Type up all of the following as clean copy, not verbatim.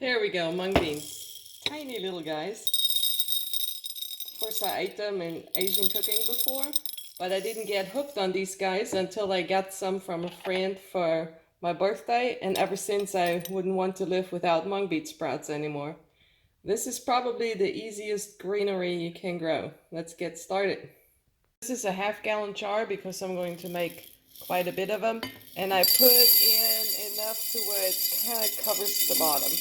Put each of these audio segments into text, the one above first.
Here we go, mung beans. Tiny little guys. Of course, I ate them in Asian cooking before, but I didn't get hooked on these guys until I got some from a friend for my birthday, and ever since I wouldn't want to live without mung bean sprouts anymore. This is probably the easiest greenery you can grow. Let's get started. This is a half-gallon jar because I'm going to make quite a bit of them, and I put in enough to where it kind of covers the bottom.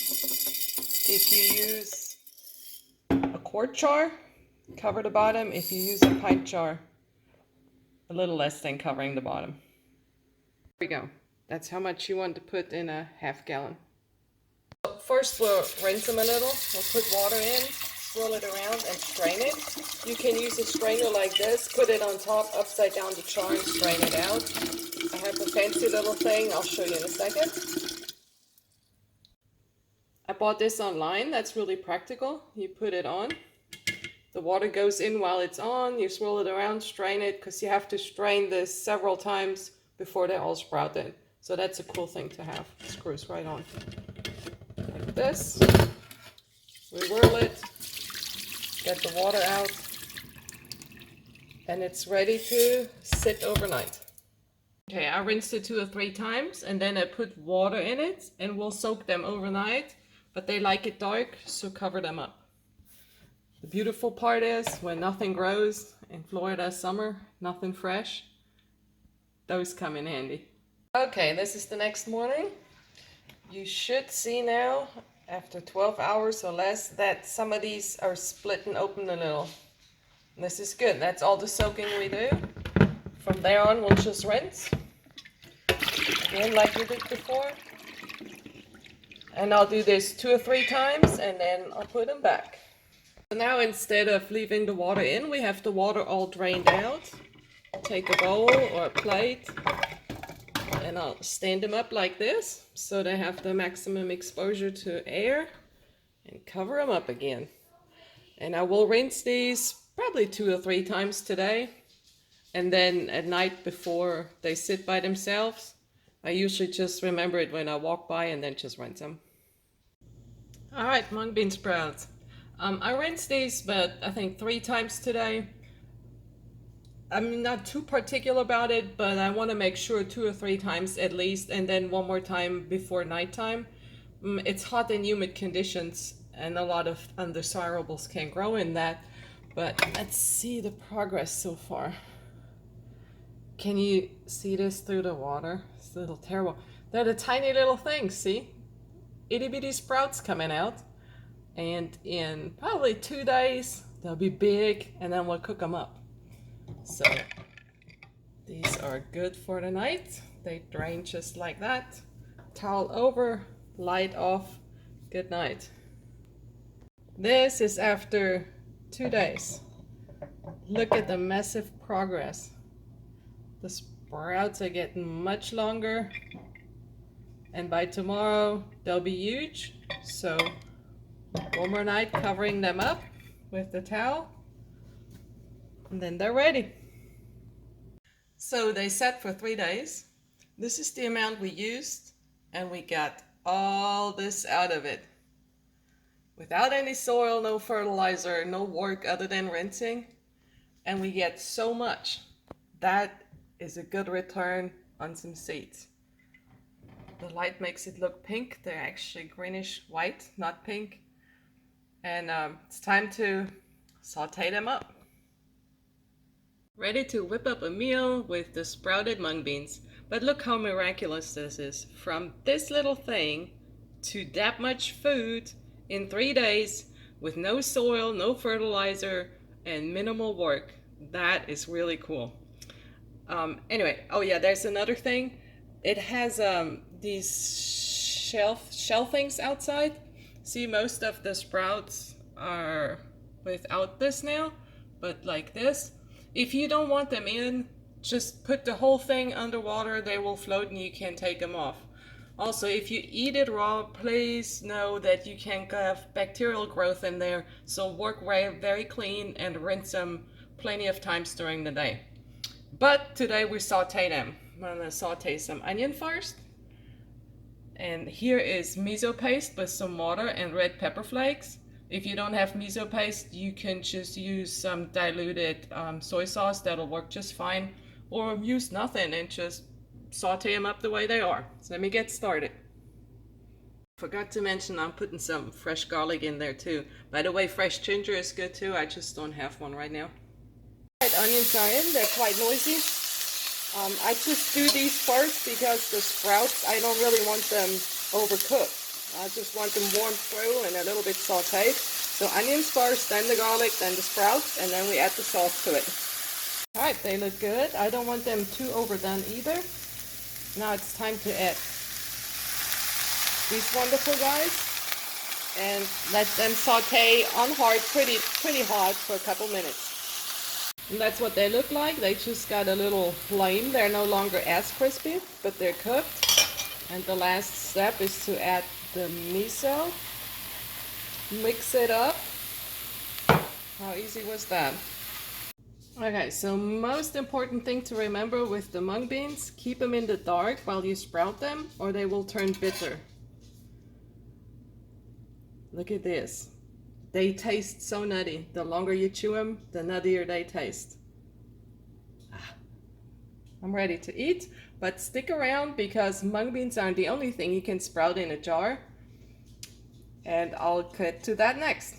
If you use a quart jar, cover the bottom. If you use a pint jar, a little less than covering the bottom. There we go. That's how much you want to put in a half gallon. So first we'll rinse them a little. We'll put water in, swirl it around and strain it. You can use a strainer like this, put it on top, upside down the jar and strain it out. I have a fancy little thing, I'll show you in a second. I bought this online, that's really practical. You put it on, the water goes in while it's on, you swirl it around, strain it, because you have to strain this several times before they all sprout in. So that's a cool thing to have. It screws right on. Like this. We whirl it, get the water out, and it's ready to sit overnight. Okay, I rinsed it 2 or 3 times, and then I put water in it, and we'll soak them overnight. But they like it dark, so cover them up. The beautiful part is when nothing grows in Florida summer, nothing fresh, those come in handy. Okay, this is the next morning. You should see now, after 12 hours or less, that some of these are splitting open a little. And this is good. That's all the soaking we do. From there on, we'll just rinse. Again, like we did before. And I'll do this 2 or 3 times, and then I'll put them back. So now instead of leaving the water in, we have the water all drained out. Take a bowl or a plate, and I'll stand them up like this, so they have the maximum exposure to air, and cover them up again. And I will rinse these probably 2 or 3 times today, and then at night before they sit by themselves, I usually just remember it when I walk by and then just rinse them. Alright, mung bean sprouts. I rinsed these, but I think 3 times today. I'm not too particular about it, but I want to make sure 2 or 3 times at least, and then 1 more time before nighttime. It's hot and humid conditions, and a lot of undesirables can grow in that. But let's see the progress so far. Can you see this through the water? It's a little terrible. They're the tiny little things, see? Itty bitty sprouts coming out. And in probably 2 days, they'll be big, and then we'll cook them up. So these are good for the night. They drain just like that. Towel over, light off, good night. This is after 2 days. Look at the massive progress. The sprouts are getting much longer, and by tomorrow they'll be huge. So 1 more night covering them up with the towel, and then they're ready. So they sat for 3 days. This is the amount we used, and we got all this out of it. Without any soil, no fertilizer, no work other than rinsing, and we get so much. That is a good return on some seeds. The light makes it look pink. They're actually greenish white, not pink. And it's time to saute them up. Ready to whip up a meal with the sprouted mung beans. But look how miraculous this is. From this little thing to that much food in 3 days with no soil, no fertilizer, and minimal work. That is really cool. Anyway, oh yeah, there's another thing. It has these shell things outside. See, most of the sprouts are without this now, but like this. If you don't want them in, just put the whole thing underwater. They will float and you can take them off. Also, if you eat it raw, please know that you can have bacterial growth in there. So work very clean and rinse them plenty of times during the day. But today we saute them. I'm gonna saute some onion first. And here is miso paste with some water and red pepper flakes. If you don't have miso paste, you can just use some diluted soy sauce. That'll work just fine. Or use nothing and just saute them up the way they are. So let me get started. Forgot to mention I'm putting some fresh garlic in there too. By the way, fresh ginger is good too. I just don't have one right now. Onions are in. They're quite noisy. I just do these first because the sprouts, I don't really want them overcooked. I just want them warmed through and a little bit sauteed. So onions first, then the garlic, then the sprouts, and then we add the sauce to it. Alright, they look good. I don't want them too overdone either. Now it's time to add these wonderful guys and let them saute on hard, pretty hot for a couple minutes. And that's what they look like. They just got a little flame. They're no longer as crispy, but they're cooked. And the last step is to add the miso. Mix it up. How easy was that? Okay, so most important thing to remember with the mung beans, keep them in the dark while you sprout them or they will turn bitter. Look at this. They taste so nutty. The longer you chew them, the nuttier they taste. I'm ready to eat, but stick around because mung beans aren't the only thing you can sprout in a jar. And I'll get to that next.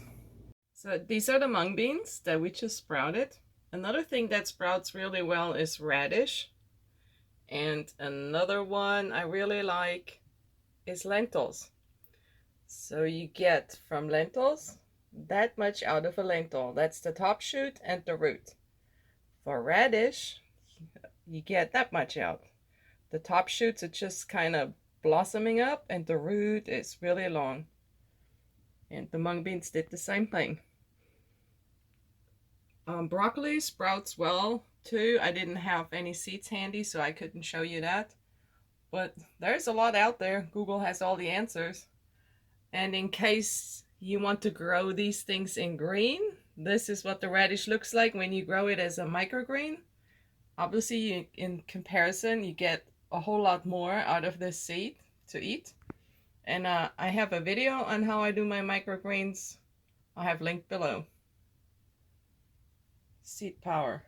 So these are the mung beans that we just sprouted. Another thing that sprouts really well is radish. And another one I really like is lentils. So you get from lentils that much out of a lentil. That's the top shoot and the root. For radish, you get that much out. The top shoots are just kind of blossoming up and the root is really long. And the mung beans did the same thing. Broccoli sprouts well too. I didn't have any seeds handy, so I couldn't show you that. But there's a lot out there. Google has all the answers. And in case you want to grow these things in green, this is what the radish looks like when you grow it as a microgreen. Obviously, in comparison, you get a whole lot more out of this seed to eat. And I have a video on how I do my microgreens. I have linked below. Seed power.